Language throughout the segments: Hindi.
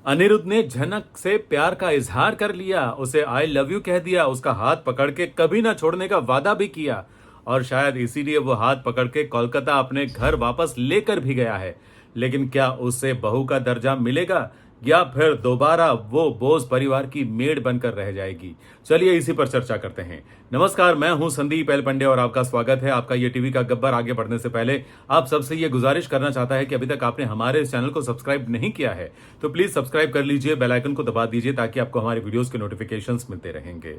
अनिरुद्ध ने झनक से प्यार का इजहार कर लिया, उसे आई लव यू कह दिया, उसका हाथ पकड़ के कभी ना छोड़ने का वादा भी किया और शायद इसीलिए वो हाथ पकड़ के कोलकाता अपने घर वापस लेकर भी गया है। लेकिन क्या उसे बहू का दर्जा मिलेगा या फिर दोबारा वो बोस परिवार की मेड बनकर रह जाएगी? चलिए इसी पर चर्चा करते हैं। नमस्कार, मैं हूं संदीप एल पंडे और आपका स्वागत है आपका ये टीवी का गब्बर। आगे बढ़ने से पहले आप सबसे ये गुजारिश करना चाहता है कि अभी तक आपने हमारे इस चैनल को सब्सक्राइब नहीं किया है तो प्लीज सब्सक्राइब कर लीजिए, बेल आइकन को दबा दीजिए ताकि आपको हमारी वीडियोस के नोटिफिकेशंस मिलते रहेंगे।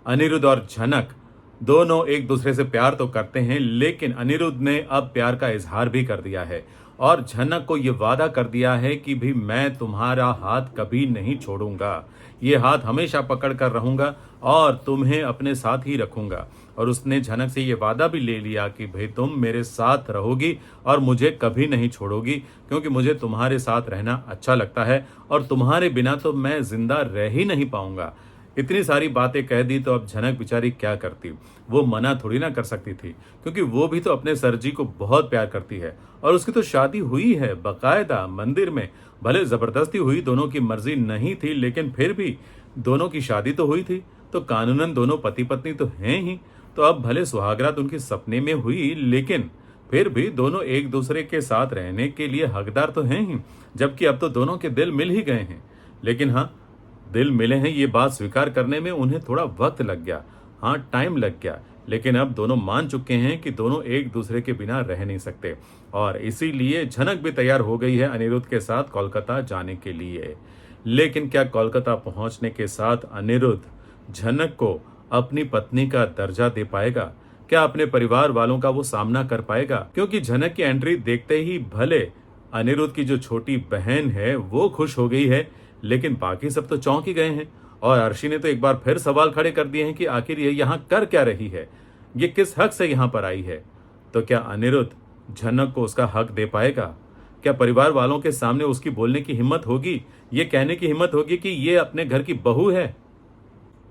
अनिरुद्ध और झनक दोनों एक दूसरे से प्यार तो करते हैं, लेकिन अनिरुद्ध ने अब प्यार का इजहार भी कर दिया है और झनक को यह वादा कर दिया है कि भी मैं तुम्हारा हाथ कभी नहीं छोड़ूंगा, ये हाथ हमेशा पकड़ कर रहूंगा और तुम्हें अपने साथ ही रखूंगा। और उसने झनक से ये वादा भी ले लिया कि भाई तुम मेरे साथ रहोगी और मुझे कभी नहीं छोड़ोगी, क्योंकि मुझे तुम्हारे साथ रहना अच्छा लगता है और तुम्हारे बिना तो मैं जिंदा रह ही नहीं पाऊंगा। इतनी सारी बातें कह दी तो अब झनक बेचारी क्या करती, वो मना थोड़ी ना कर सकती थी, क्योंकि वो भी तो अपने सर जी को बहुत प्यार करती है और उसकी तो शादी हुई है बकायदा मंदिर में। भले जबरदस्ती हुई, दोनों की मर्जी नहीं थी, लेकिन फिर भी दोनों की शादी तो हुई थी, तो कानूनन दोनों पति पत्नी तो हैं ही। तो अब भले सुहागरात उनकी सपने में हुई, लेकिन फिर भी दोनों एक दूसरे के साथ रहने के लिए हकदार तो हैं ही, जबकि अब तो दोनों के दिल मिल ही गए हैं। लेकिन हाँ, दिल मिले हैं ये बात स्वीकार करने में उन्हें थोड़ा वक्त लग गया, हाँ टाइम लग गया, लेकिन अब दोनों मान चुके हैं कि दोनों एक दूसरे के बिना रह नहीं सकते और इसीलिए झनक भी तैयार हो गई है अनिरुद्ध के साथ कोलकाता जाने के लिए। लेकिन क्या कोलकाता पहुंचने के साथ अनिरुद्ध झनक को अपनी पत्नी का दर्जा दे पाएगा? क्या अपने परिवार वालों का वो सामना कर पाएगा? क्योंकि झनक की एंट्री देखते ही भले अनिरुद्ध की जो छोटी बहन है वो खुश हो गई है, लेकिन बाकी सब तो चौंक ही गए हैं और अर्शी ने तो एक बार फिर सवाल खड़े कर दिए हैं कि आखिर ये यहाँ कर क्या रही है, ये किस हक से यहाँ पर आई है। तो क्या अनिरुद्ध झनक को उसका हक दे पाएगा? क्या परिवार वालों के सामने उसकी बोलने की हिम्मत होगी, ये कहने की हिम्मत होगी कि ये अपने घर की बहू है?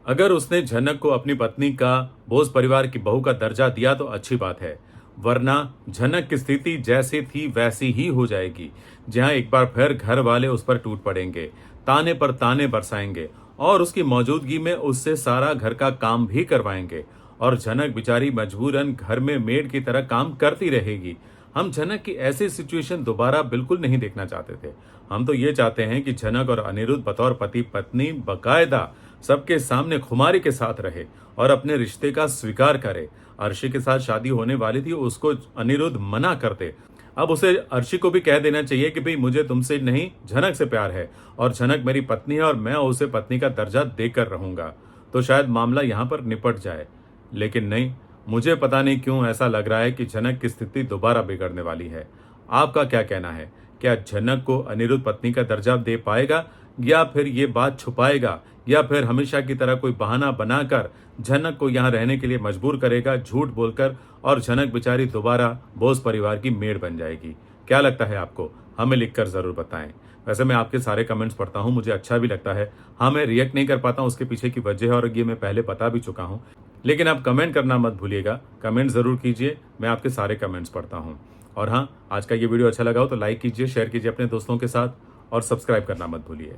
अगर उसने झनक को अपनी पत्नी का, बोस परिवार की बहू का दर्जा दिया तो अच्छी बात है, वरना झनक की स्थिति जैसी थी वैसी ही हो जाएगी, जहां एक बार फिर घर वाले उस पर टूट पड़ेंगे, ताने पर ताने बरसाएंगे और उसकी मौजूदगी में उससे सारा घर का काम भी करवाएंगे और झनक बेचारी मजबूरन घर में मेड की तरह काम करती रहेगी। हम झनक की ऐसी सिचुएशन दोबारा बिल्कुल नहीं देखना चाहते थे। हम तो ये चाहते हैं कि झनक और अनिरुद्ध बतौर पति पत्नी बकायदा सबके सामने खुमारी के साथ रहे और अपने रिश्ते का स्वीकार करे। अर्शी के साथ शादी होने वाली थी, उसको अनिरुद्ध मना कर दे। अब उसे अर्शी को भी कह देना चाहिए कि भाई मुझे तुमसे नहीं झनक से प्यार है और झनक मेरी पत्नी है और मैं उसे पत्नी का दर्जा देकर रहूंगा, तो शायद मामला यहाँ पर निपट जाए। लेकिन नहीं, मुझे पता नहीं क्यों ऐसा लग रहा है कि झनक की स्थिति दोबारा बिगड़ने वाली है। आपका क्या कहना है? क्या झनक को अनिरुद्ध पत्नी का दर्जा दे पाएगा या फिर ये बात छुपाएगा या फिर हमेशा की तरह कोई बहाना बनाकर झनक को यहाँ रहने के लिए मजबूर करेगा झूठ बोलकर और झनक बेचारी दोबारा बोस परिवार की मेड बन जाएगी? क्या लगता है आपको? हमें लिखकर जरूर बताएं। वैसे मैं आपके सारे कमेंट्स पढ़ता हूँ, मुझे अच्छा भी लगता है। हाँ, मैं रिएक्ट नहीं कर पाता हूँ, उसके पीछे की वजह है और ये मैं पहले बता भी चुका हूँ, लेकिन आप कमेंट करना मत भूलिएगा। कमेंट जरूर कीजिए, मैं आपके सारे कमेंट्स पढ़ता हूँ। और हाँ, आज का ये वीडियो अच्छा लगा हो तो लाइक कीजिए, शेयर कीजिए अपने दोस्तों के साथ और सब्सक्राइब करना मत भूलिए।